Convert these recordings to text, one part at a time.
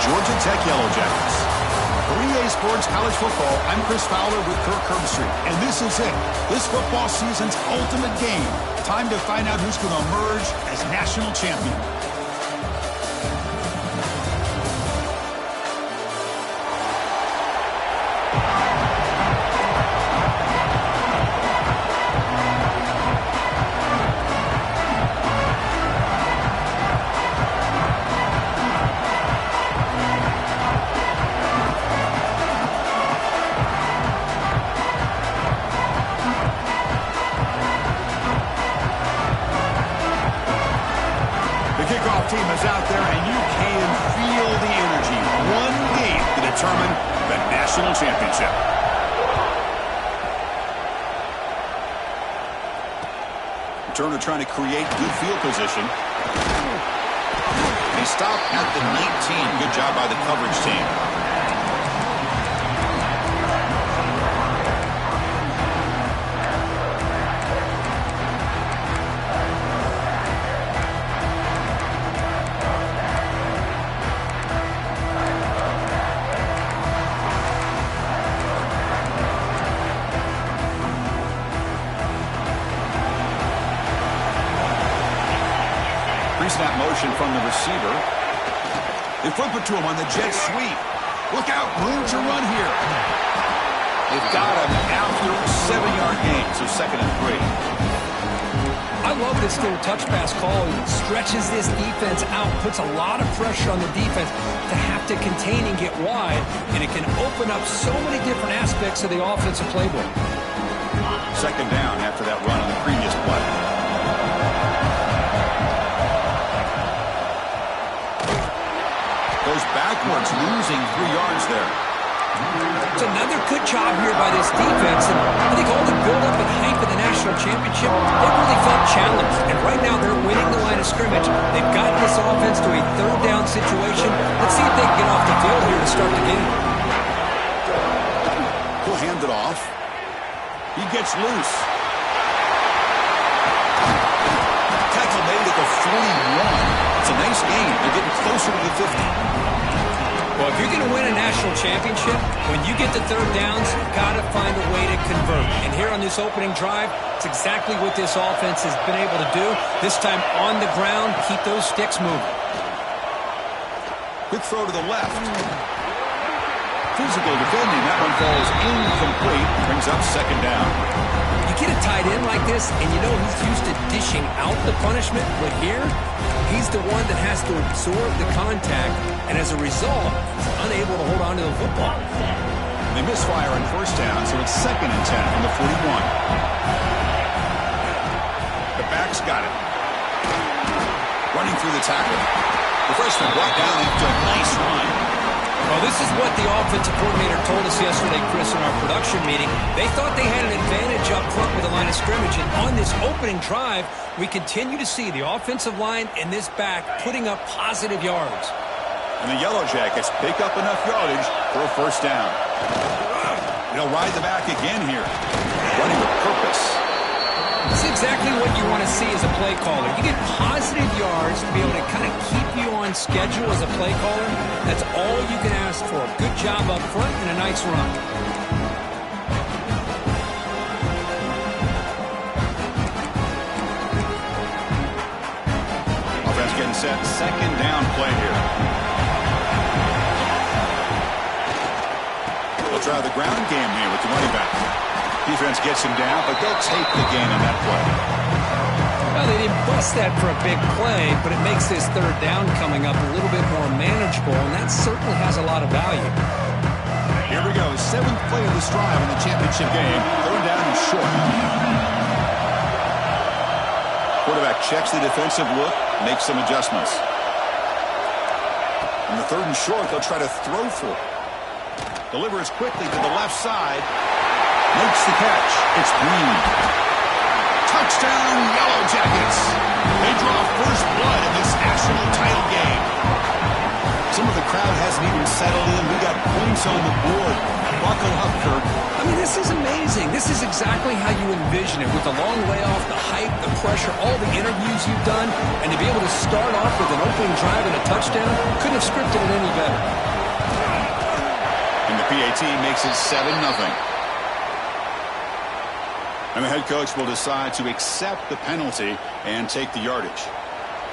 Georgia Tech Yellow Jackets. For EA Sports College Football, I'm Chris Fowler with Kirk Herbstreit, and this is it. This football season's ultimate game. Time to find out who's going to emerge as national champion. Team is out there, and you can feel the energy. One game to determine the national championship. Turner trying to create good field position. They stop at the 19. Good job by the coverage team. Snap motion from the receiver. They flip it to him on the jet sweep. Look out, room to run here. They've got him after a 7-yard gain, so 2nd and 3. I love this little touch pass call. It stretches this defense out, puts a lot of pressure on the defense to have to contain and get wide, and it can open up so many different aspects of the offensive playbook. 2nd down after that run on the previous play. Goes backwards, losing 3 yards there. It's another good job here by this defense. And I think all the build-up and hype of the national championship, they really felt challenged. And right now they're winning the line of scrimmage. They've gotten this offense to a 3rd down situation. Let's see if they can get off the field here to start the game. He'll hand it off. He gets loose. Tackle made at the 41. It's a nice game. They're getting closer to the 50. Well, if you're going to win a national championship, when you get to 3rd downs, you've got to find a way to convert. And here on this opening drive, it's exactly what this offense has been able to do. This time on the ground, keep those sticks moving. Quick throw to the left. Physical defending. That one falls incomplete. Brings up 2nd down. You get a tight end like this, and you know he's used to dishing out the punishment, but here, he's the one that has to absorb the contact, and as a result, he's unable to hold on to the football. They misfire on 1st down, so it's 2nd and 10 from the 41. The back's got it. Running through the tackle. The freshman brought down after a nice run. Well, this is what the offensive coordinator told us yesterday, Chris, in our production meeting. They thought they had an advantage up front with the line of scrimmage, and on this opening drive, we continue to see the offensive line and this back putting up positive yards. And the Yellow Jackets pick up enough yardage for a 1st down. They'll ride the back again here. Running with purpose. This is exactly what you want to see as a play caller. You get positive yards to be able to kind of keep you on schedule as a play caller. That's all you can ask for. Good job up front and a nice run. Offense getting set. 2nd down play here. They'll try the ground game here with the running back. Defense gets him down, but they'll take the gain on that play. Well, they didn't bust that for a big play, but it makes this 3rd down coming up a little bit more manageable, and that certainly has a lot of value. Here we go. 7th play of this drive in the championship game. 3rd down and short. Quarterback checks the defensive look, makes some adjustments. On the 3rd and short, they'll try to throw for it. Delivers quickly to the left side. Makes the catch. It's Green. Touchdown, Yellow Jackets. They draw first blood in this national title game. Some of the crowd hasn't even settled in. We got points on the board. Buckle up, Kirk. I mean, this is amazing. This is exactly how you envision it, with the long layoff, the hype, the pressure, all the interviews you've done, and to be able to start off with an opening drive and a touchdown, couldn't have scripted it any better. And the PAT makes it 7-0. And the head coach will decide to accept the penalty and take the yardage.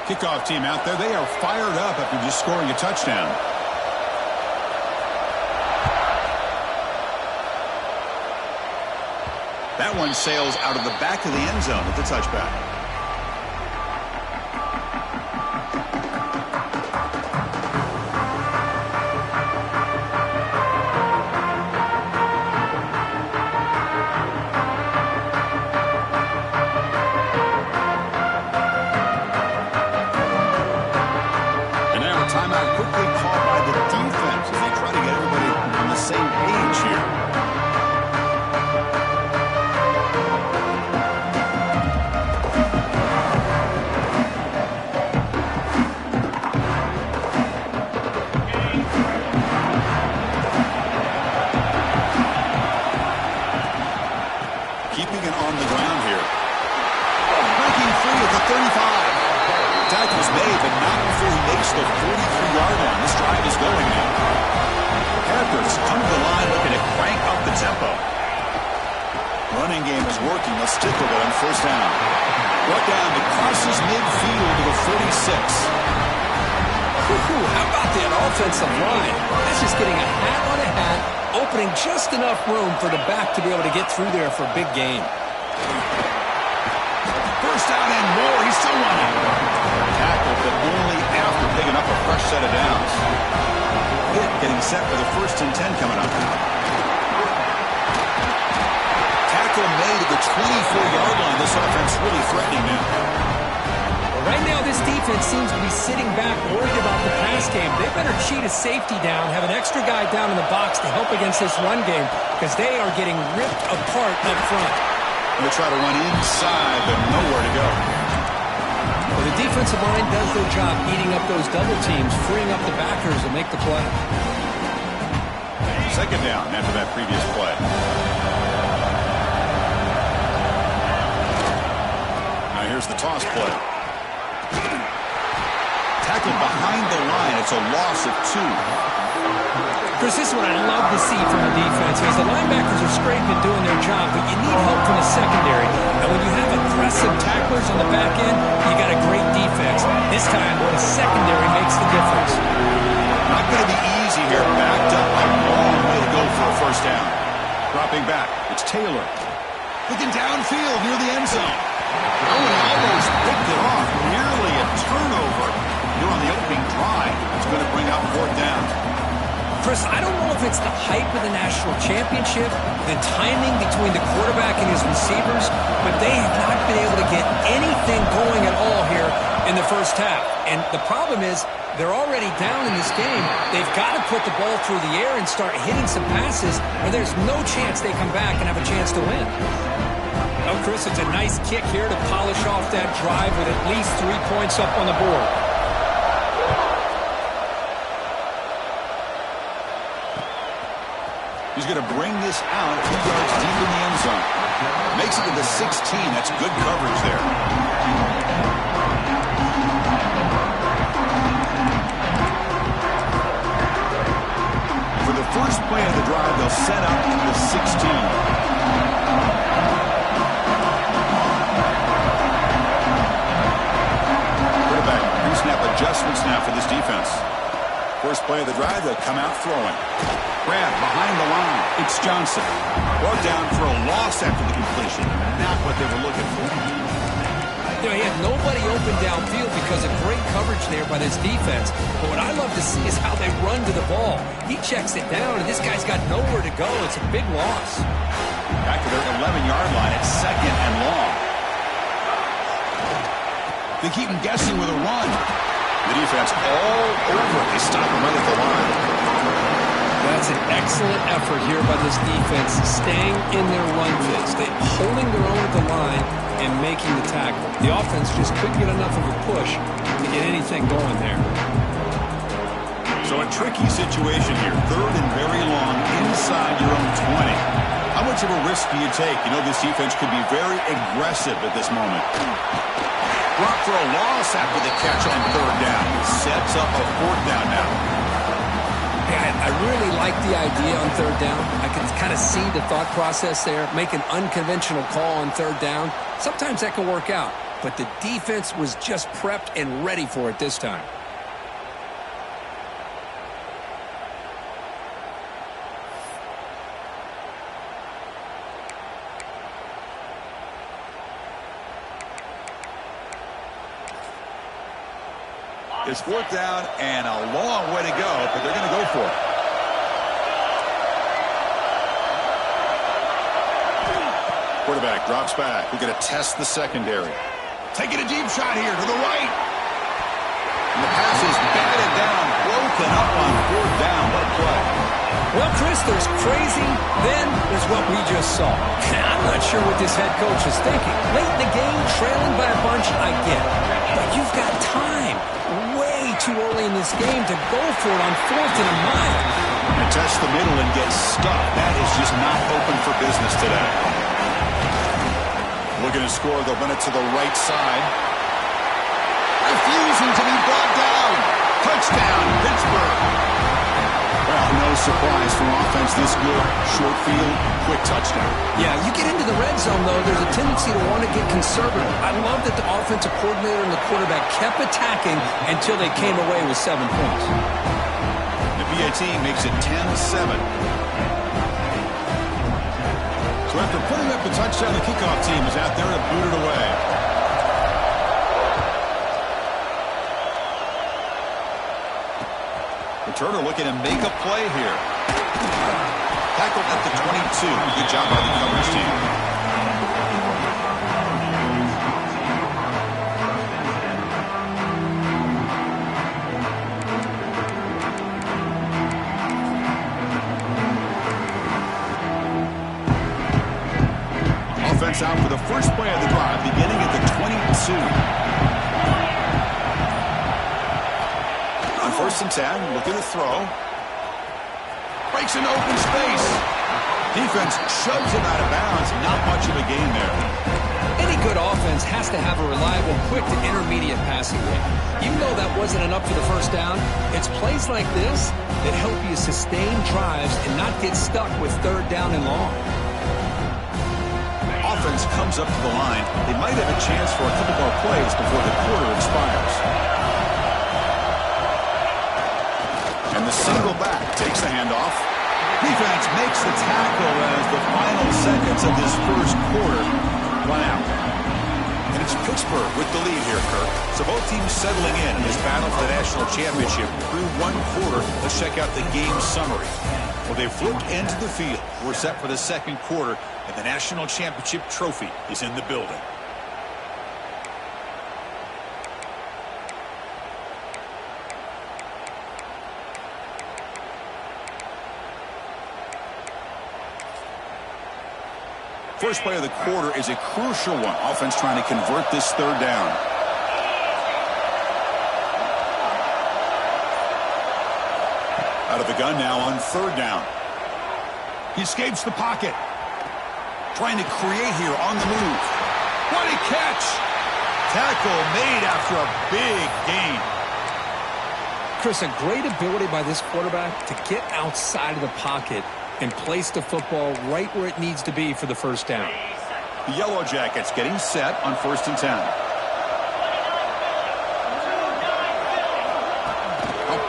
Kickoff team out there, they are fired up after just scoring a touchdown. That one sails out of the back of the end zone with the touchback. Timeout quickly called by the defense as they try to get everybody on the same page here. Keeping it on the ground here. Breaking free at the 35. Tackle's made, but not before he makes the 43-yard line. This drive is going now. Packers come to the line looking to crank up the tempo. Running game is working. They'll stick with it on first down. Brought down to crosses midfield to the 46. How about that offensive line? That's just getting a hat on a hat, opening just enough room for the back to be able to get through there for a big gain. First down and more. He's still running. Tackle, but only after picking up a fresh set of downs. Pitt getting set for the 1st and 10 coming up. Tackle made at the 24-yard line. This offense really threatening now. Well, right now, this defense seems to be sitting back, worried about the pass game. They better cheat a safety down, have an extra guy down in the box to help against this run game, because they are getting ripped apart up front. They try to run inside, but nowhere to go. Well, the defensive line does their job eating up those double teams, freeing up the backers to make the play. Second down after that previous play. Now here's the toss play. Tackled behind the line. It's a loss of 2. Chris, this is what I love to see from the defense. As the linebackers are scraping, doing their job, but you need help from the secondary. And when you have aggressive tacklers on the back end, you got a great defense. This time, the secondary makes the difference. Not going to be easy here. Backed up a long way to go for a first down. Dropping back, it's Taylor. Looking downfield near the end zone. Oh, and almost picked it off. Nearly a turnover here on the opening drive. It's going to bring up 4th down. Chris, I don't know if it's the hype of the national championship, the timing between the quarterback and his receivers, but they have not been able to get anything going at all here in the first half. And the problem is they're already down in this game. They've got to put the ball through the air and start hitting some passes, or there's no chance they come back and have a chance to win. Oh, Chris, it's a nice kick here to polish off that drive with at least 3 points up on the board. He's going to bring this out 2 yards deep in the end zone. Makes it to the 16. That's good coverage there. For the first play of the drive, they'll set up the 16. Quarterback pre-snap adjustments now for this defense. First play of the drive, they'll come out throwing. Grab behind the line. It's Johnson. Brought down for a loss after the completion. Not what they were looking for. You know, he had nobody open downfield because of great coverage there by this defense. But what I love to see is how they run to the ball. He checks it down, and this guy's got nowhere to go. It's a big loss. Back to their 11-yard line at 2nd and long. They keep him guessing with a run. The defense all over it. They stop him right at the line. That's an excellent effort here by this defense, staying in their run fits. They're holding their own at the line and making the tackle. The offense just couldn't get enough of a push to get anything going there. So a tricky situation here. 3rd and very long inside your own 20. How much of a risk do you take? You know this defense could be very aggressive at this moment. Brought for a loss after the catch on 3rd down. Sets up a 4th down now. like the idea on third down. I can kind of see the thought process there. Make an unconventional call on third down. Sometimes that can work out, but the defense was just prepped and ready for it this time. It's fourth down and a long way to go, but they're going to go for it. Quarterback drops back. We're going to test the secondary. Taking a deep shot here to the right. And the pass is batted down, broken up on fourth down. What a play. Well, Chris, there's crazy, then there's what we just saw. I'm not sure what this head coach is thinking. Late in the game, trailing by a bunch, I get it. But you've got time. Way too early in this game to go for it on fourth and a mile. And test the middle and get stuck. That is just not open for business today. Looking to score, they'll run it to the right side. Refusing to be brought down. Touchdown, Pittsburgh. Well, no surprise from offense this good. Short field, quick touchdown. Yeah, you get into the red zone, though, there's a tendency to want to get conservative. I love that the offensive coordinator and the quarterback kept attacking until they came away with 7 points. The PAT makes it 10-7. So after putting up the touchdown, the kickoff team is out there to boot it away. Returner looking to make a play here. Tackled at the 22. Good job by the coverage team. Offense out for the first play of the drive, beginning at the 22. On first and 10, looking to throw. Breaks into open space. Defense shoves him out of bounds. Not much of a gain there. Any good offense has to have a reliable, quick to intermediate passing game. Even though that wasn't enough for the first down, it's plays like this that help you sustain drives and not get stuck with third down and long. Offense comes up to the line. They might have a chance for a couple more plays before the quarter expires. And the single back takes the handoff. Defense makes the tackle as the final seconds of this first quarter run out. And it's Pittsburgh with the lead here, Kirk. So both teams settling in this battle for the national championship through one quarter. Let's check out the game summary. Well, they've flipped into the field. We're set for the second quarter, and the national championship trophy is in the building. First play of the quarter is a crucial one. Offense trying to convert this third down. Out of the gun now on third down. He escapes the pocket. Trying to create here on the move. What a catch! Tackle made after a big gain. Chris, a great ability by this quarterback to get outside of the pocket and place the football right where it needs to be for the first down. The Yellow Jackets getting set on first and 10. A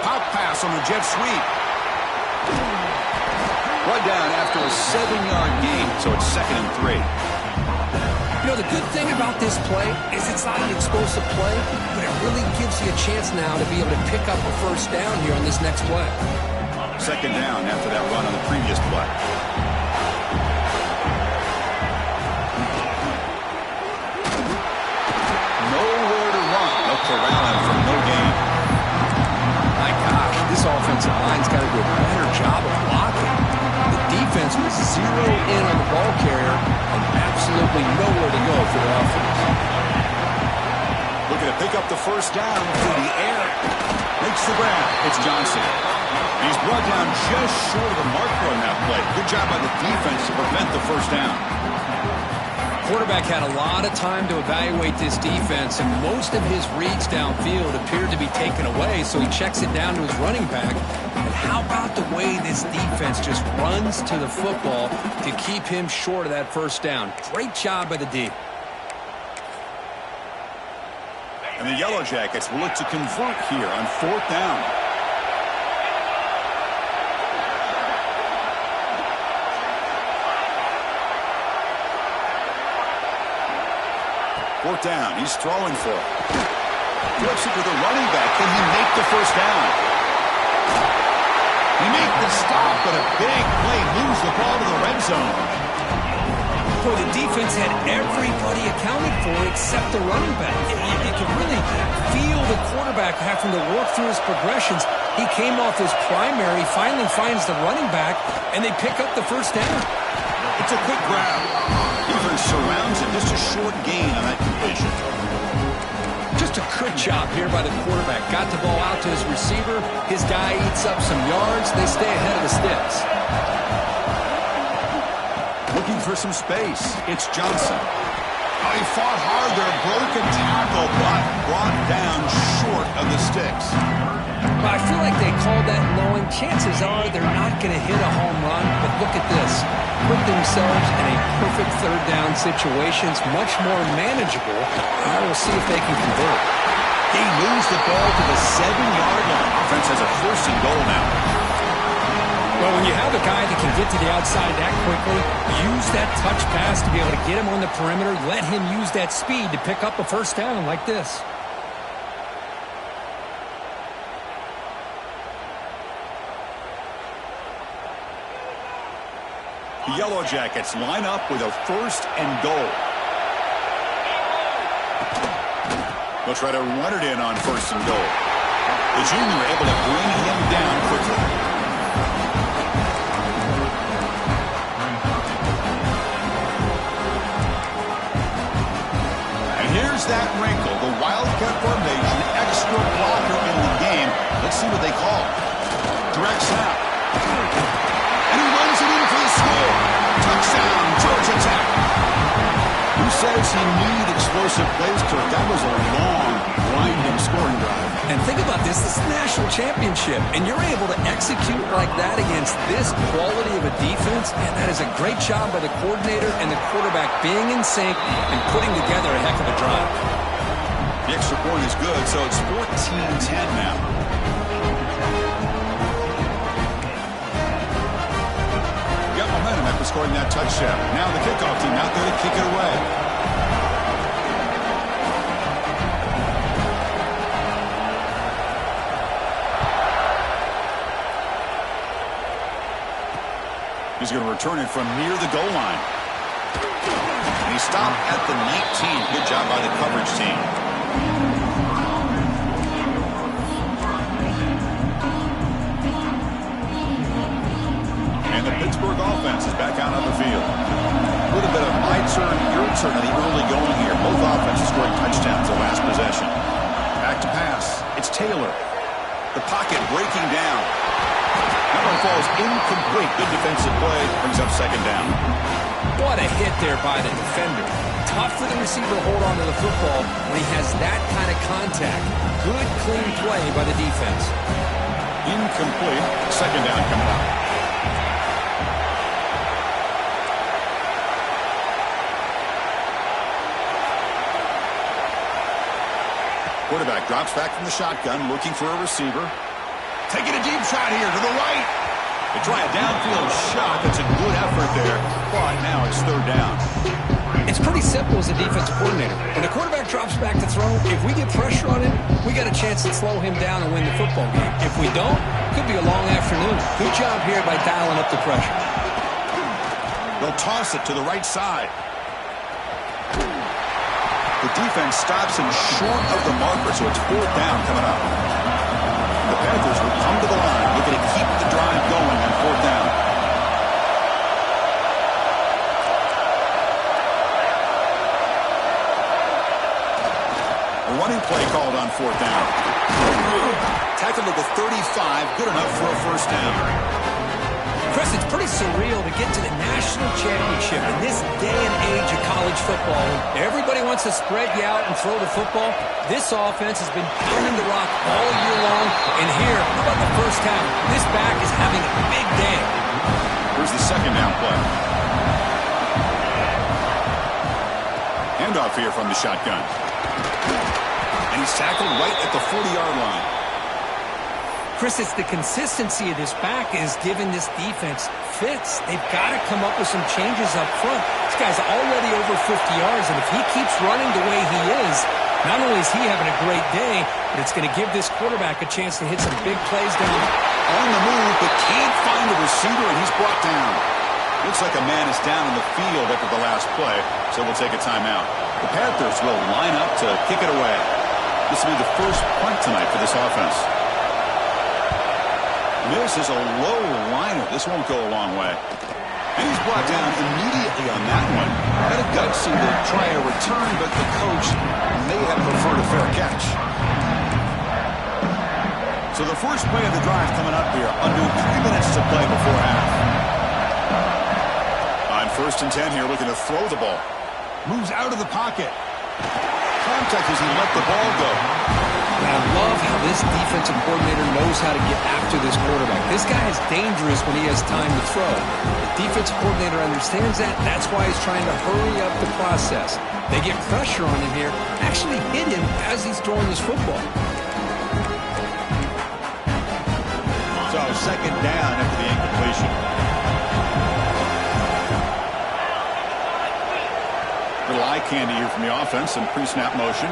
pop pass on the jet sweep. Brought down after a 7-yard gain, so it's 2nd and 3. You know, the good thing about this play is it's not an explosive play, but it really gives you a chance now to be able to pick up a first down here on this next play. 2nd down after that run on the previous play. Nowhere to run. They'll corral him for no gain. My gosh, this offensive line's got to do a better job of blocking. The defense was zeroed in on the ball carrier and absolutely nowhere to go for the offense. Looking to pick up the first down through the air. Makes the grab. It's Johnson. He's brought down just short of the marker on that play. Good job by the defense to prevent the first down. Quarterback had a lot of time to evaluate this defense, and most of his reads downfield appeared to be taken away, so he checks it down to his running back and how about the way this defense just runs to the football to keep him short of that first down? Great job by the D. And the Yellow Jackets will look to convert here on 4th down. Fourth down, he's throwing for it. Flips it to the running back. Can he make the first down? He make the stop, but a big play moves the ball to the red zone. Boy, the defense had everybody accounted for except the running back. You could really feel the quarterback having to work through his progressions. He came off his primary, finally finds the running back, and they pick up the first down. It's a quick grab. Defense surrounds him. Just a short gain on that completion. Just a good job here by the quarterback. Got the ball out to his receiver. His guy eats up some yards. They stay ahead of the sticks. Looking for some space. It's Johnson. Oh, he fought hard there. Broken tackle, but brought down short of the sticks. Well, I feel like they called that knowing chances are they're not going to hit a home run. But look at this. Put themselves in a perfect third down situation. It's much more manageable. Now we'll see if they can convert. He moves the ball to the 7-yard line. Offense has a 1st and goal now. Well, when you have a guy that can get to the outside that quickly, use that touch pass to be able to get him on the perimeter, let him use that speed to pick up a first down like this. The Yellow Jackets line up with a 1st and goal. They'll try to run it in on 1st and goal. The junior able to bring him down quickly. And here's that wrinkle, the Wildcat formation, extra blocker in the game. Let's see what they call. Direct snap. And he runs it in for the score. Touchdown, Georgia Tech. Who says he needed explosive plays, Kirk? That was a long, winding scoring drive. And think about this. This is the national championship, and you're able to execute like that against this quality of a defense, and that is a great job by the coordinator and the quarterback being in sync and putting together a heck of a drive. The extra point is good, so it's 14-10 now. Momentum after scoring that touchdown. Now the kickoff team out there to kick it away. He's going to return it from near the goal line. And he stopped at the 19. Good job by the coverage team. Pittsburgh offense is back out on the field. A little bit of my turn, your turn in the early going here. Both offenses scoring touchdowns the last possession. Back to pass. It's Taylor. The pocket breaking down. That one falls incomplete. Good defensive play. Brings up 2nd down. What a hit there by the defender. Tough for the receiver to hold on to the football when he has that kind of contact. Good, clean play by the defense. Incomplete. 2nd down coming up. Quarterback drops back from the shotgun, looking for a receiver. Taking a deep shot here to the right. They try a downfield shot. That's a good effort there, but now it's 3rd down. It's pretty simple as a defensive coordinator. When the quarterback drops back to throw, if we get pressure on him, we got a chance to slow him down and win the football game. If we don't, it could be a long afternoon. Good job here by dialing up the pressure. They'll toss it to the right side. The defense stops him short of the marker, so it's 4th down coming up. The Panthers will come to the line, looking to keep the drive going on 4th down. A running play called on 4th down. Tackled at the 35, good enough for a 1st down. Russ, it's pretty surreal to get to the national championship in this day and age of college football. When everybody wants to spread you out and throw the football, this offense has been pounding the rock all year long. And here, how about the first half? This back is having a big day. Here's the second down play. Handoff here from the shotgun. And he's tackled right at the 40-yard line. Chris, it's the consistency of this back is giving this defense fits. They've got to come up with some changes up front. This guy's already over 50 yards, and if he keeps running the way he is, not only is he having a great day, but it's going to give this quarterback a chance to hit some big plays down. On the move, but can't find a receiver, and he's brought down. Looks like a man is down in the field after the last play, so we'll take a timeout. The Panthers will line up to kick it away. This will be the first punt tonight for this offense. This is a low liner. This won't go a long way. And he's brought down immediately on that one. Had a gutsy to try a return, but the coach may have preferred a fair catch. So the first play of the drive coming up here. Under 3 minutes to play before half. On 1st and 10 here, looking to throw the ball. Moves out of the pocket. Contact as he let the ball go. I love how this defensive coordinator knows how to get after this quarterback. This guy is dangerous when he has time to throw. The defensive coordinator understands that. That's why he's trying to hurry up the process. They get pressure on him here. Actually hit him as he's throwing this football. So second down after the incompletion. Little eye candy here from the offense and pre-snap motion.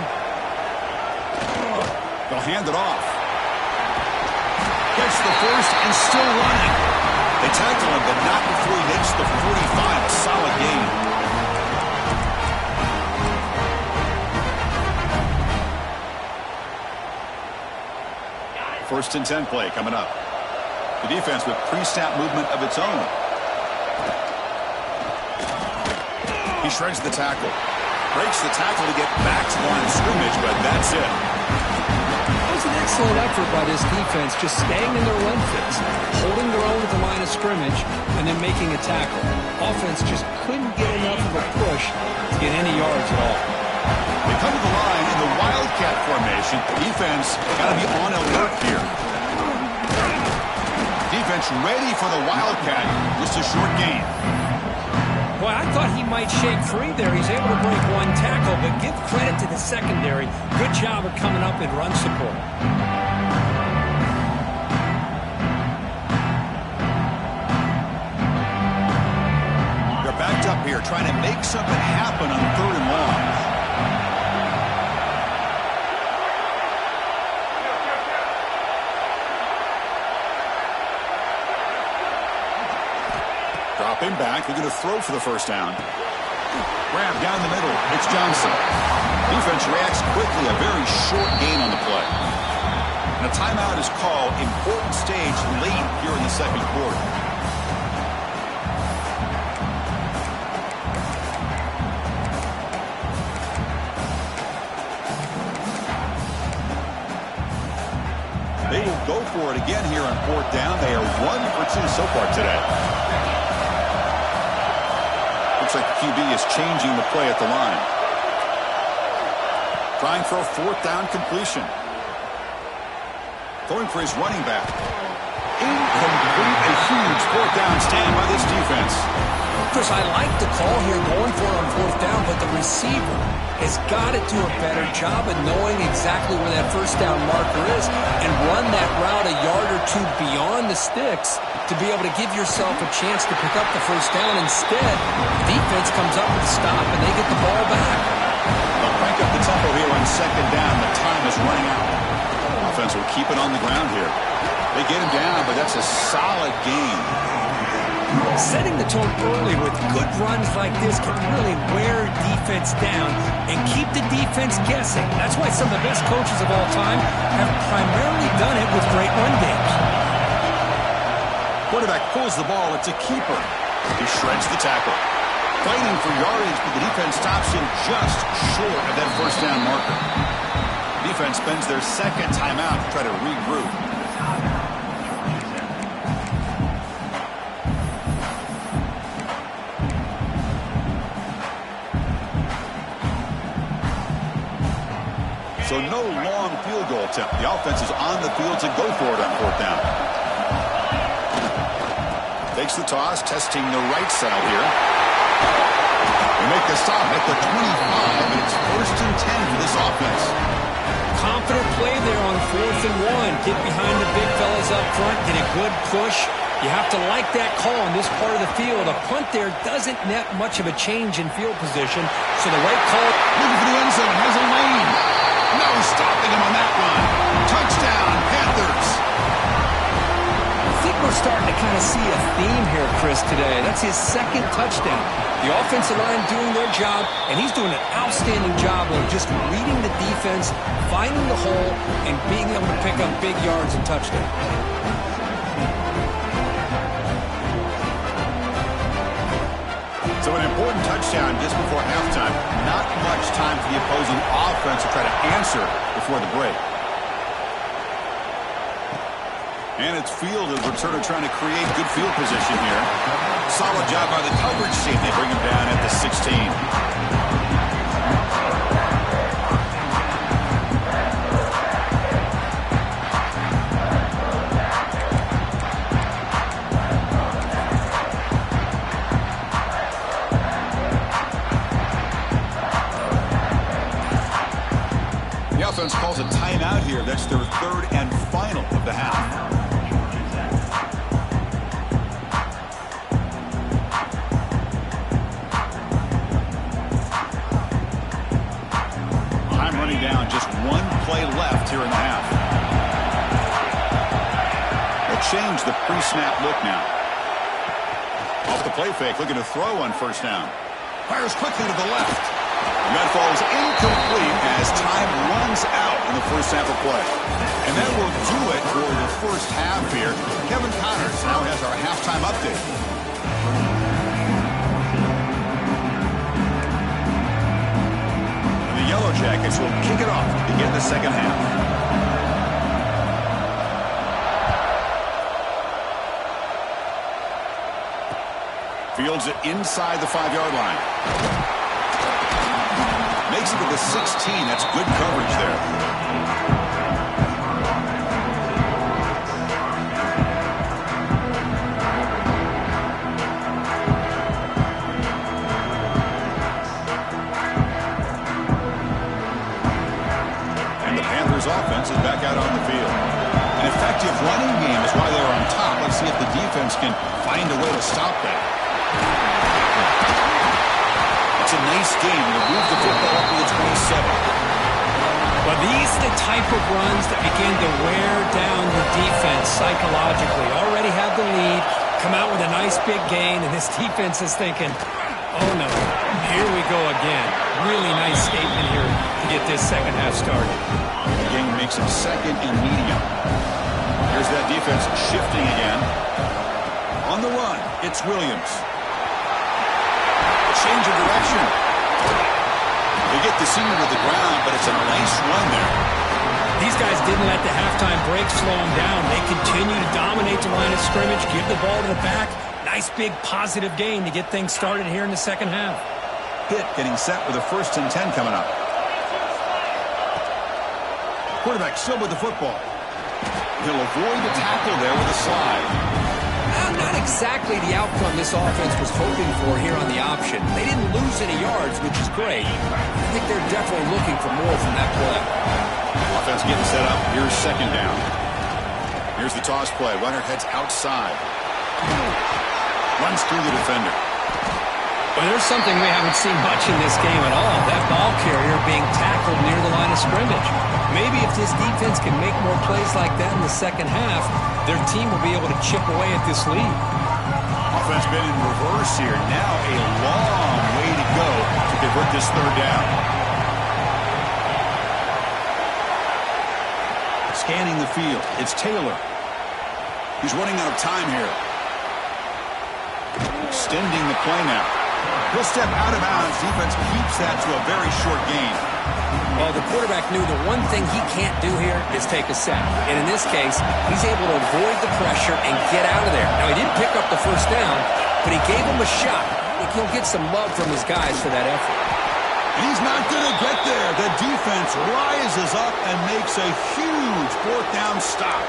They'll hand it off. Gets the first and still running. They tackle him, but not before he hits the 45. A solid gain. First and 10 play coming up. The defense with pre-snap movement of its own. He shreds the tackle. Breaks the tackle to get back to the line of scrimmage, but that's it. That was an excellent effort by this defense, just staying in their run fits, holding their own at the line of scrimmage, and then making a tackle. Offense just couldn't get enough of a push to get any yards at all. They come to the line in the Wildcat formation. Defense got to be on alert here. Defense ready for the Wildcat. Just a short gain. Boy, I thought he might shake free there. He's able to break one tackle, but give credit to the secondary. Good job of coming up in run support. They're backed up here, trying to make something happen on 3rd and long. Dropping back, they're going to throw for the first down. Grab down the middle, it's Johnson. Defense reacts quickly, a very short gain on the play. And a timeout is called, important stage late here in the second quarter. They will go for it again here on 4th down. They are 1 for 2 so far today. Looks like the QB is changing the play at the line. Trying for a 4th down completion. Going for his running back. Incomplete. A huge 4th down stand by this defense. Chris, I like the call here going for it on 4th down, but the receiver has got to do a better job of knowing exactly where that first down marker is and run that route a yard or 2 beyond the sticks to be able to give yourself a chance to pick up the first down. Instead, defense comes up with a stop and they get the ball back. They'll crank up the tempo here on 2nd down. The time is running out. Offense will keep it on the ground here. They get him down, but that's a solid gain. Setting the tone early with good runs like this can really wear defense down and keep the defense guessing. That's why some of the best coaches of all time have primarily done it with great run games. Quarterback pulls the ball. It's a keeper. He shreds the tackle. Fighting for yardage, but the defense stops him just short of that first down marker. Defense spends their second timeout to try to regroup. so no long field goal attempt. The offense is on the field to go for it on fourth down. Takes the toss, testing the right side here. They make the stop at the 25, and it's 1st and 10 for this offense. Confident play there on 4th and 1. Get behind the big fellas up front, get a good push. You have to like that call in this part of the field. A punt there doesn't net much of a change in field position, so the right call. Looking for the end zone, has a lane. No stopping him on that one. Touchdown, Panthers. I think we're starting to kind of see a theme here, Chris, today. That's his 2nd touchdown. The offensive line doing their job, and he's doing an outstanding job of just reading the defense, finding the hole, and being able to pick up big yards and touchdowns. So an important touchdown just before halftime. Not much time for the opposing offense to try to answer before the break. And it's fielded. Returner trying to create good field position here. Solid job by the coverage team. They bring him down at the 16. The offense calls a timeout here. That's their 3rd and final of the half. Time running down. Just 1 play left here in the half. They'll change the pre-snap look now. Off the play fake, looking to throw on 1st down. Fires quickly to the left. And that falls incomplete as time runs out in the first half of play. And that will do it for the first half here. Kevin Connors now has our halftime update. And the Yellow Jackets will kick it off to begin the second half. Fields it inside the 5-yard line. Makes it to the 16. That's good coverage there. And the Panthers offense is back out on the field. An effective running game is why they're on top. Let's see if the defense can find a way to stop that. It's a nice game. We'll move the football up to the 27. Well, these are the type of runs that begin to wear down the defense psychologically. Already have the lead, come out with a nice big gain, and this defense is thinking, oh no, here we go again. Really nice statement here to get this second half started. The game makes it 2nd and medium. Here's that defense shifting again. On the run, it's Williams. Change of direction. They get the senior to the ground, but it's a nice run there. These guys didn't let the halftime break slow them down. They continue to dominate the line of scrimmage, give the ball to the back. Nice big positive gain to get things started here in the second half. Pitt getting set with a 1st and 10 coming up. Quarterback still with the football. He'll avoid the tackle there with a slide. Not exactly the outcome this offense was hoping for here on the option. They didn't lose any yards, which is great. I think they're definitely looking for more from that play. Offense getting set up. Here's 2nd down. Here's the toss play. Runner heads outside. Runs through the defender. Well, there's something we haven't seen much in this game at all. That ball carrier being tackled near the line of scrimmage. Maybe if this defense can make more plays like that in the second half, their team will be able to chip away at this lead. Offense been in reverse here. Now a long way to go to convert this 3rd down. Scanning the field. It's Taylor. He's running out of time here. Extending the play now. He'll step out of bounds. Defense keeps that to a very short gain. Well, the quarterback knew the one thing he can't do here is take a sack. And in this case, he's able to avoid the pressure and get out of there. Now, he didn't pick up the 1st down, but he gave him a shot. I think he'll get some love from his guys for that effort. And he's not going to get there. The defense rises up and makes a huge fourth down stop.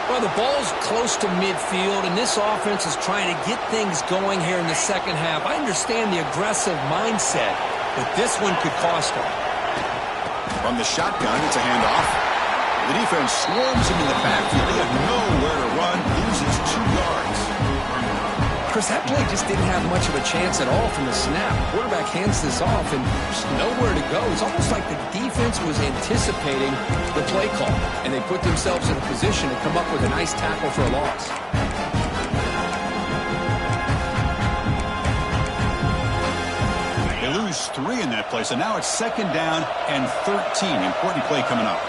Well, the ball's close to midfield, and this offense is trying to get things going here in the second half. I understand the aggressive mindset, but this one could cost them. From the shotgun, it's a handoff. The defense swarms him in the backfield. They have nowhere to run, loses 2 yards. Chris, that play just didn't have much of a chance at all from the snap. Quarterback hands this off, and there's nowhere to go. It's almost like the defense was anticipating the play call, and they put themselves in a position to come up with a nice tackle for a loss. They lose 3 in that play, so now it's 2nd down and 13. Important play coming up.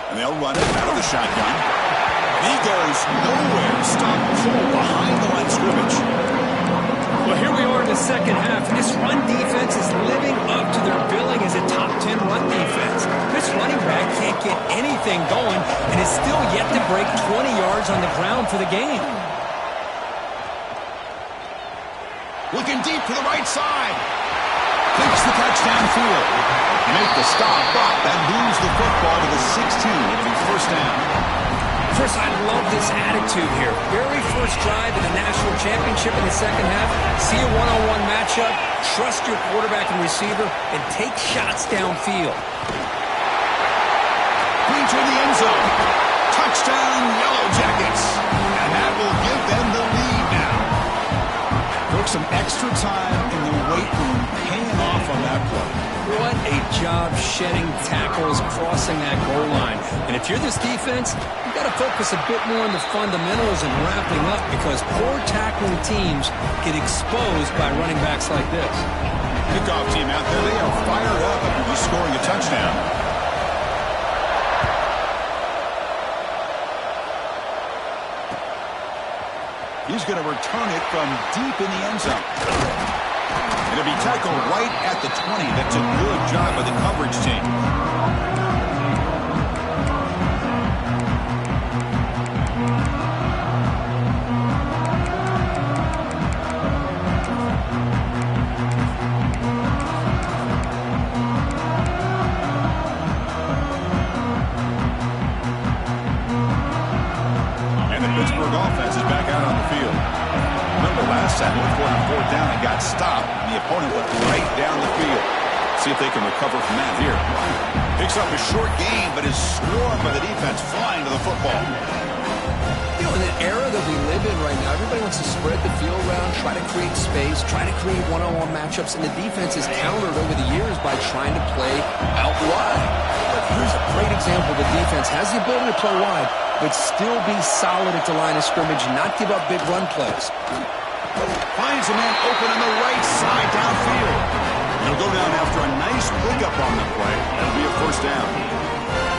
And they'll run it out of the shotgun. And he goes nowhere. Stop cold behind the line of scrimmage. Well, here we are in the second half. This run defense is living up to their billing as a top 10 run defense. This running back can't get anything going and is still yet to break 20 yards on the ground for the game. Looking deep to the right side. Takes the catch downfield. Make the stop, but that moves the football to the 16. It'll be 1st down. Chris, I love this attitude here. Very first drive in the national championship in the second half. See a one-on-one matchup, trust your quarterback and receiver, and take shots downfield. Into the end zone. Touchdown, Yellow Jackets. And that will give them the lead now. Took some extra time in the weight room, paying off on that play. What a job shedding tackles, crossing that goal line. And if you're this defense, you've got to focus a bit more on the fundamentals and wrapping up, because poor tackling teams get exposed by running backs like this. Kickoff team out there, they are fired up after scoring a touchdown. He's going to return it from deep in the end zone. It'll be tackled right at the 20. That's a good job by the coverage team. And the Pittsburgh offense is back out on the field. Remember last time, they were on 4th down and got stopped. The opponent went right down the field. See if they can recover from that here. Picks up a short gain, but is swarmed by the defense, flying to the football. You know, in the era that we live in right now, everybody wants to spread the field around, try to create space, try to create one-on-one matchups, and the defense is countered over the years by trying to play out wide. But here's a great example. The defense has the ability to play wide, but still be solid at the line of scrimmage and not give up big run plays. Finds a man open on the right side downfield. He'll go down after a nice pickup on the play. That'll be a 1st down.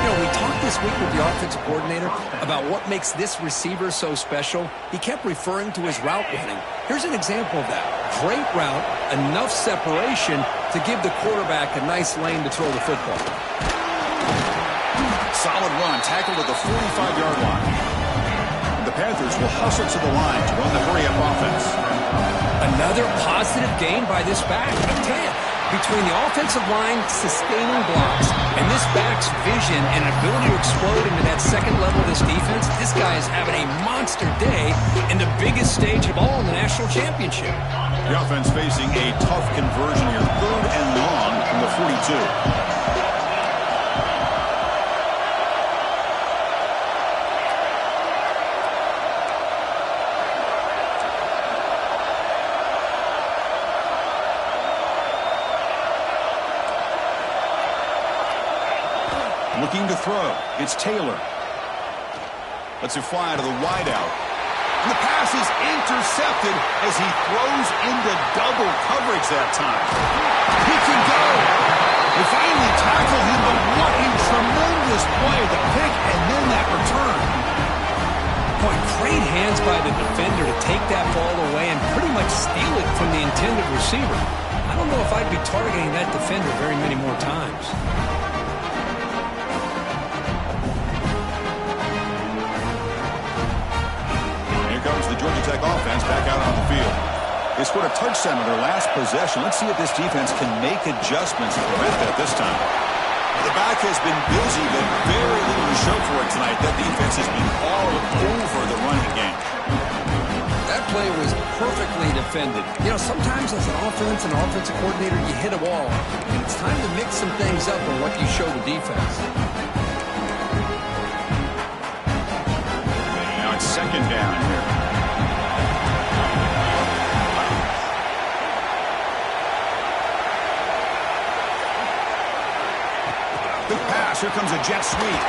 You know, we talked this week with the offensive coordinator about what makes this receiver so special. He kept referring to his route running. Here's an example of that. Great route, enough separation to give the quarterback a nice lane to throw the football. Solid run, tackled at the 45-yard line. The Panthers will hustle to the line to run the hurry-up offense. Another positive gain by this back. I tell you, between the offensive line sustaining blocks and this back's vision and ability to explode into that second level of this defense, this guy is having a monster day in the biggest stage of all in the national championship. The offense facing a tough conversion here. 3rd and long from the 42. Looking to throw. It's Taylor. Lets it fly to the wideout. And the pass is intercepted as he throws into double coverage that time. He can go. They finally tackle him, but what a tremendous play. The pick and then that return. Boy, great hands by the defender to take that ball away and pretty much steal it from the intended receiver. I don't know if I'd be targeting that defender very many more times. Comes the Georgia Tech offense back out on the field. They scored a touchdown on their last possession. Let's see if this defense can make adjustments to prevent that this time. The back has been busy, but very little to show for it tonight. That defense has been all over the running game. That play was perfectly defended. You know, sometimes as an offensive coordinator, you hit a wall, and it's time to mix some things up on what you show the defense. Now it's second down here. Good pass. Here comes a jet sweep.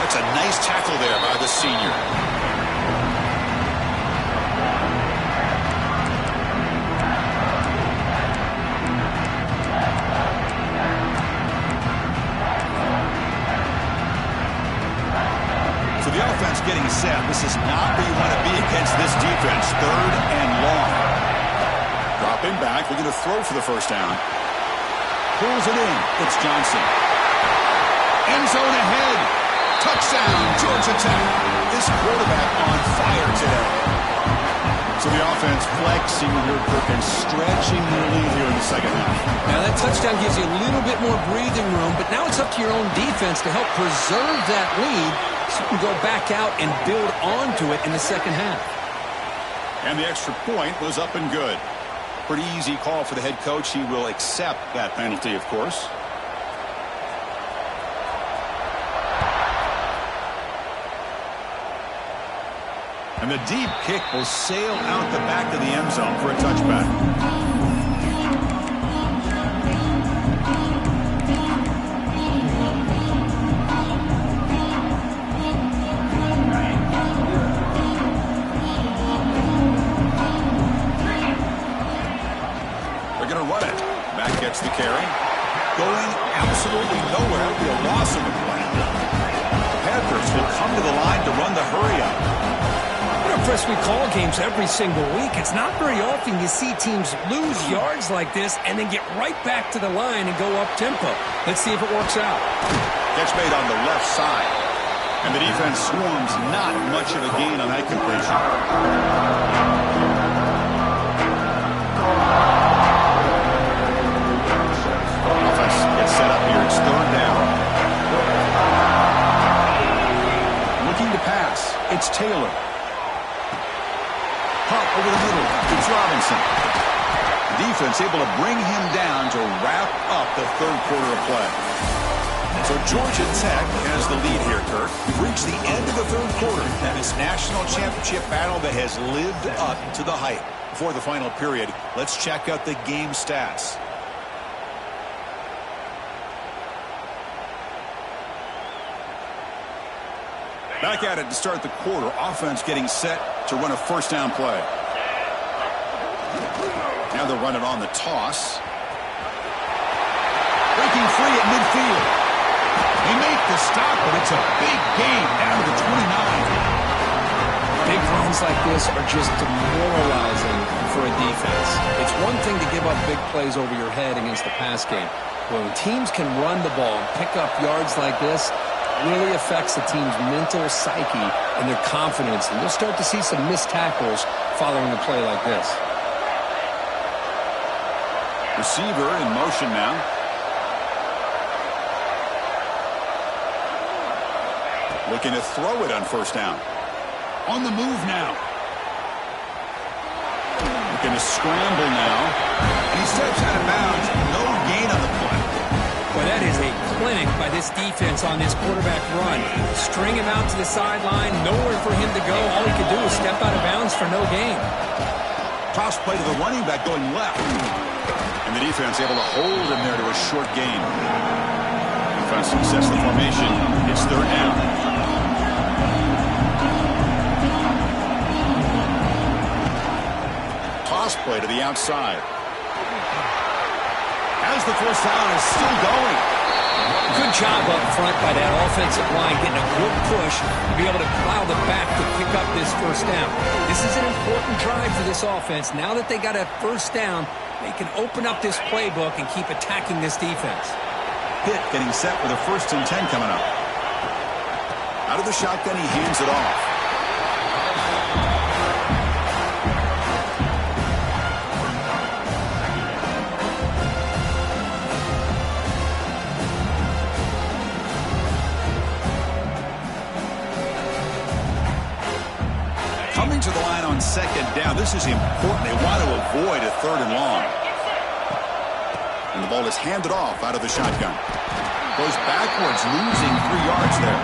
That's a nice tackle there by the senior. So the offense getting set. This is not where you want to be against this defense. Third and long. Dropping back. Looking to throw for the first down. Pulls it in. It's Johnson. End zone ahead. Touchdown, Georgia Tech. This quarterback on fire today. So the offense flexing here, Kirk, and stretching their lead here in the second half. Now that touchdown gives you a little bit more breathing room, but now it's up to your own defense to help preserve that lead so you can go back out and build onto it in the second half. And the extra point was up and good. Pretty easy call for the head coach. He will accept that penalty, of course. And the deep kick will sail out the back of the end zone for a touchback. Gets the carry. Going absolutely nowhere. That would be a loss of the play. The Panthers will come to the line to run the hurry up. You know, Chris, we call games every single week. It's not very often you see teams lose yards like this and then get right back to the line and go up tempo. Let's see if it works out. Catch made on the left side. And the defense swarms not much of a gain on that completion. Set up here. It's third down. Looking to pass. It's Taylor. Pop over the middle. It's Robinson. Defense able to bring him down to wrap up the third quarter of play. So Georgia Tech has the lead here, Kirk. We've reached the end of the third quarter and this national championship battle that has lived up to the hype. Before the final period, let's check out the game stats. Back at it to start the quarter. Offense getting set to run a first down play. Now they'll run it on the toss. Breaking free at midfield. They make the stop, but it's a big gain down to the 29. Big runs like this are just demoralizing for a defense. It's one thing to give up big plays over your head against the pass game. When teams can run the ball and pick up yards like this, really affects the team's mental psyche and their confidence. And you'll start to see some missed tackles following a play like this. Receiver in motion now. Looking to throw it on first down. On the move now. Looking to scramble now. And he steps out of bounds. No gain on the play. Well, that is a clinic by this defense on this quarterback run. String him out to the sideline, nowhere for him to go. All he could do is step out of bounds for no gain. Toss play to the running back going left. And the defense able to hold him there to a short gain. Defense sets the formation. It's third down. Toss play to the outside. As the first down is still going. Good job up front by that offensive line, getting a good push to be able to plow the back to pick up this first down. This is an important drive for this offense. Now that they got a first down, they can open up this playbook and keep attacking this defense. Pitt getting set with a 1st and 10 coming up. Out of the shotgun, he hands it off. to the line on second down. This is important. They want to avoid a third and long. And the ball is handed off out of the shotgun. Goes backwards, losing 3 yards there.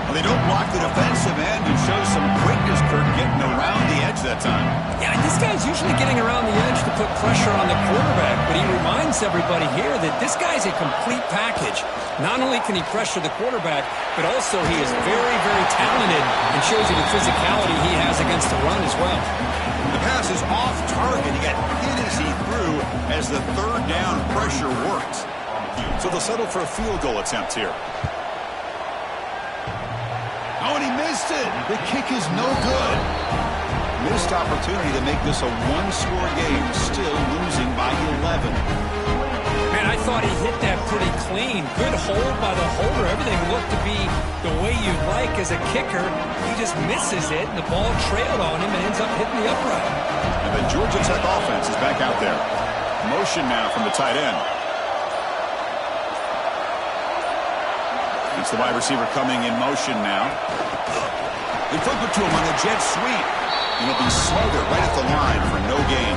Well, they don't block the defensive end and show some quickness, Kirk, getting around the edge that time. Yeah, this guy's usually getting around the edge to put pressure on the quarterback, but he reminds everybody here that this guy's a complete package. Not only can he pressure the quarterback, but also he is very, very talented and shows you the physicality he has against the run as well. The pass is off target. He got hit as he threw as the third down pressure worked. So they'll settle for a field goal attempt here. Oh, and he missed it. The kick is no good. Missed opportunity to make this a one-score game, still losing by 11. Man, I thought he hit that pretty clean. Good hold by the holder. Everything looked to be the way you'd like as a kicker. He just misses it, and the ball trailed on him and ends up hitting the upright. And the Georgia Tech offense is back out there. Motion now from the tight end. It's the wide receiver coming in motion now. They flip it to him on a jet sweep. And he'll be smothered right at the line for no gain.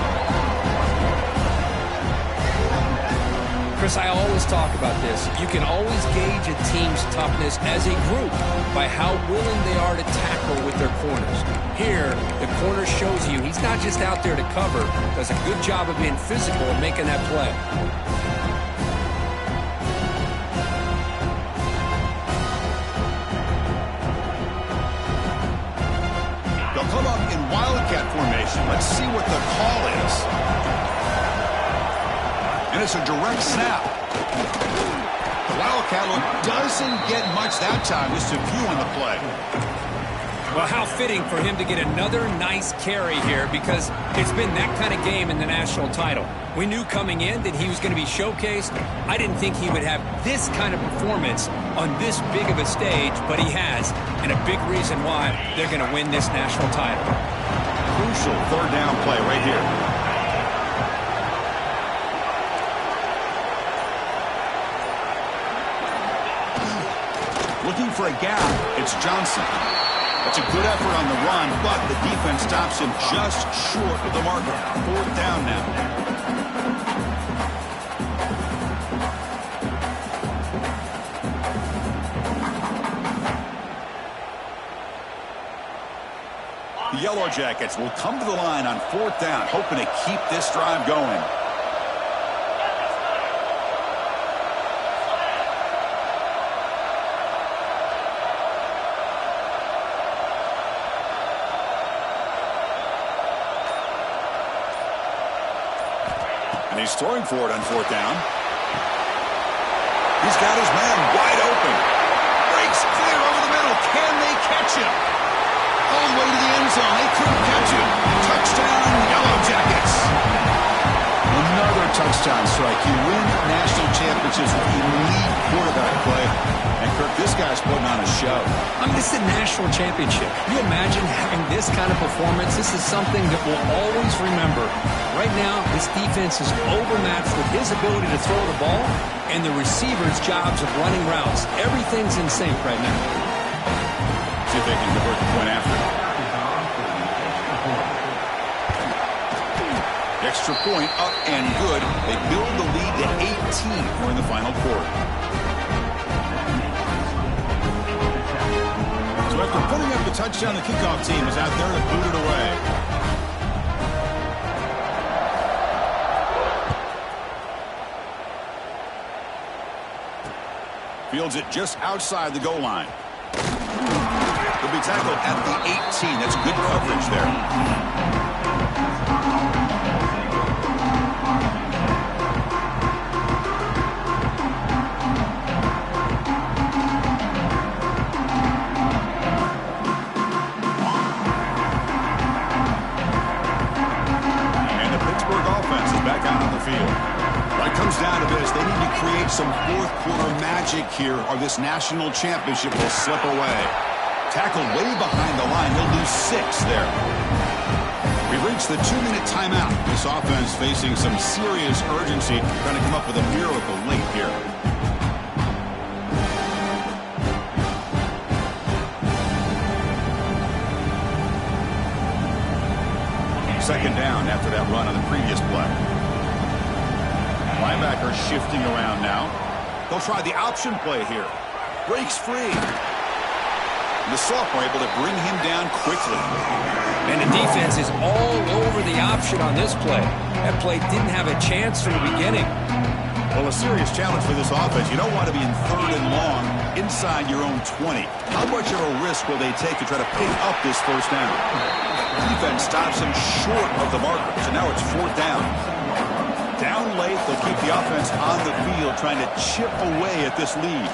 Chris, I always talk about this. You can always gauge a team's toughness as a group by how willing they are to tackle with their corners. Here, the corner shows you he's not just out there to cover, does a good job of being physical and making that play. They'll come up in Wildcat formation. Let's see what the call is. And it's a direct snap. The Wildcat look doesn't get much that time. Just a few on the play. Well, how fitting for him to get another nice carry here, because it's been that kind of game in the national title. We knew coming in that he was going to be showcased. I didn't think he would have this kind of performance on this big of a stage, but he has, and a big reason why they're going to win this national title. Crucial third down play right here. Looking for a gap, it's Johnson. That's a good effort on the run, but the defense stops him just short of the marker. Fourth down now. The Yellow Jackets will come to the line on fourth down, hoping to keep this drive going. And he's throwing for it on fourth down. He's got his man wide open. Breaks clear over the middle. Can they catch him? All the way to the end zone. They couldn't catch him. Touchdown, Yellow Jackets. Another touchdown strike. You win national championships with elite quarterback play. And Kirk, this guy's putting on a show. I mean, this is a national championship. Can you imagine having this kind of performance? This is something that we'll always remember. Right now, this defense is overmatched with his ability to throw the ball and the receivers' jobs of running routes. Everything's in sync right now. See if they can convert the point after. Extra point up and good. They build the lead to 18 here in the final quarter. So after putting up the touchdown, the kickoff team is out there to boot it away. Fields it just outside the goal line. He'll be tackled at the 18. That's good coverage there. Some fourth quarter magic here, or this national championship will slip away. Tackled way behind the line. He'll lose 6 there. We've reached the 2-minute timeout. This offense facing some serious urgency, trying to come up with a miracle late here. Second down after that run on the previous play. Linebacker shifting around now. They'll try the option play here. Breaks free. The sophomore able to bring him down quickly. And the defense is all over the option on this play. That play didn't have a chance from the beginning. Well, a serious challenge for this offense. You don't want to be in 3rd and long inside your own 20. How much of a risk will they take to try to pick up this first down? Defense stops him short of the marker, so now it's 4th down. Down late, they'll keep the offense on the field trying to chip away at this lead.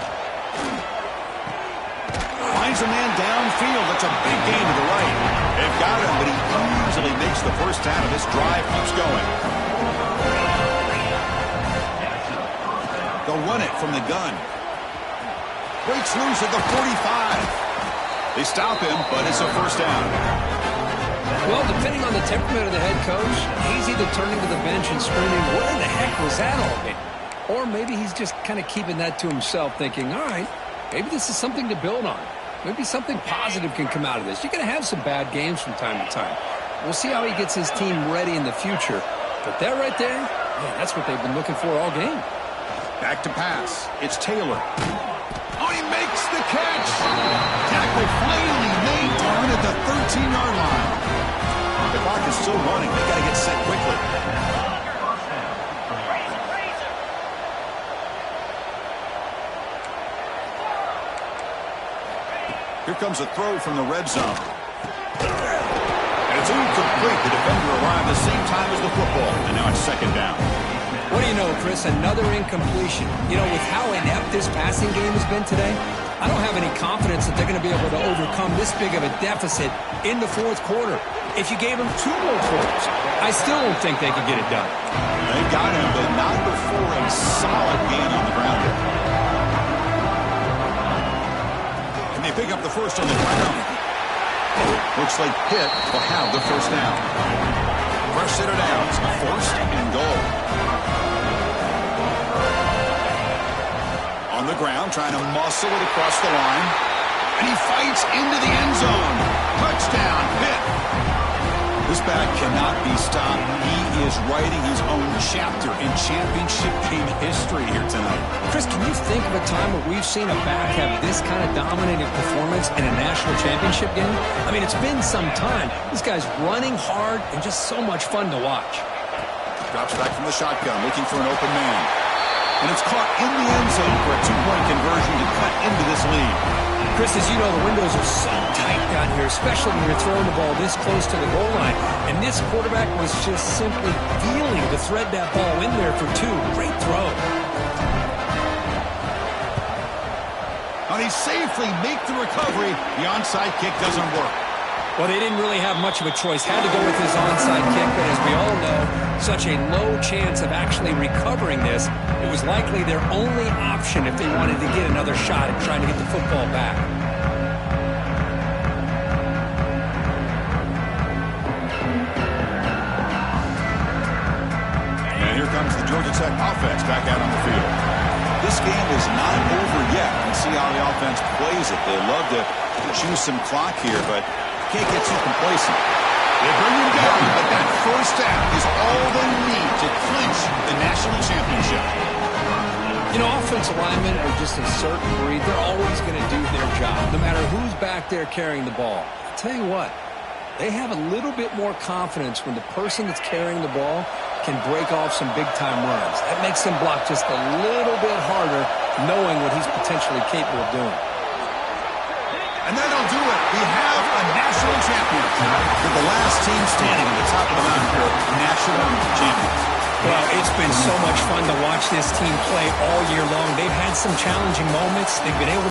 Finds a man downfield. That's a big gain to the right. They've got him, but he easily makes the first down, and this drive keeps going. They'll run it from the gun. Breaks loose at the 45. They stop him, but it's a first down. Well, depending on the temperament of the head coach, he's either turning to the bench and screaming, what in the heck was that all about? Or maybe he's just kind of keeping that to himself, thinking, all right, maybe this is something to build on. Maybe something positive can come out of this. You're going to have some bad games from time to time. We'll see how he gets his team ready in the future. But that right there, man, that's what they've been looking for all game. Back to pass. It's Taylor. Oh, he makes the catch. Tackle finally made down at the 13-yard line. The clock is still running. They got to get set quickly. Here comes a throw from the red zone. And it's incomplete. The defender arrived the same time as the football. And now it's second down. What do you know, Chris? Another incompletion. You know, with how inept this passing game has been today, I don't have any confidence that they're going to be able to overcome this big of a deficit in the 4th quarter. If you gave them 2 more quarters, I still don't think they could get it done. They got him, but not before a solid gain on the ground. And they pick up the first on the ground. Looks like Pitt will have the first down. Fresh set of downs, 1st and goal. On the ground, trying to muscle it across the line. And he fights into the end zone. Touchdown, Pitt. This back cannot be stopped. He is writing his own chapter in championship game history here tonight. Chris, can you think of a time where we've seen a back have this kind of dominating performance in a national championship game? I mean, it's been some time. This guy's running hard and just so much fun to watch. Drops back from the shotgun, looking for an open man. And it's caught in the end zone for a 2-point conversion to cut into this lead. Chris, as you know, the windows are so tight down here, especially when you're throwing the ball this close to the goal line. And this quarterback was just simply feeling to thread that ball in there for 2. Great throw. And he safely make the recovery. The onside kick doesn't work. Well, they didn't really have much of a choice. Had to go with his onside kick, but as we all know, such a low chance of actually recovering this. It was likely their only option if they wanted to get another shot at trying to get the football back. And here comes the Georgia Tech offense back out on the field. This game is not over yet. And see how the offense plays it. They love to choose some clock here, but can't get too complacent. They bring him down, but that first down is all they need to clinch the national championship. You know, offensive linemen are just a certain breed. They're always going to do their job, no matter who's back there carrying the ball. I'll tell you what, they have a little bit more confidence when the person that's carrying the ball can break off some big-time runs. That makes them block just a little bit harder, knowing what he's potentially capable of doing. And that'll do it. We have a national champion tonight with the last team standing at the top of the mountain for national champions. Well, it's been so much fun to watch this team play all year long. They've had some challenging moments. They've been able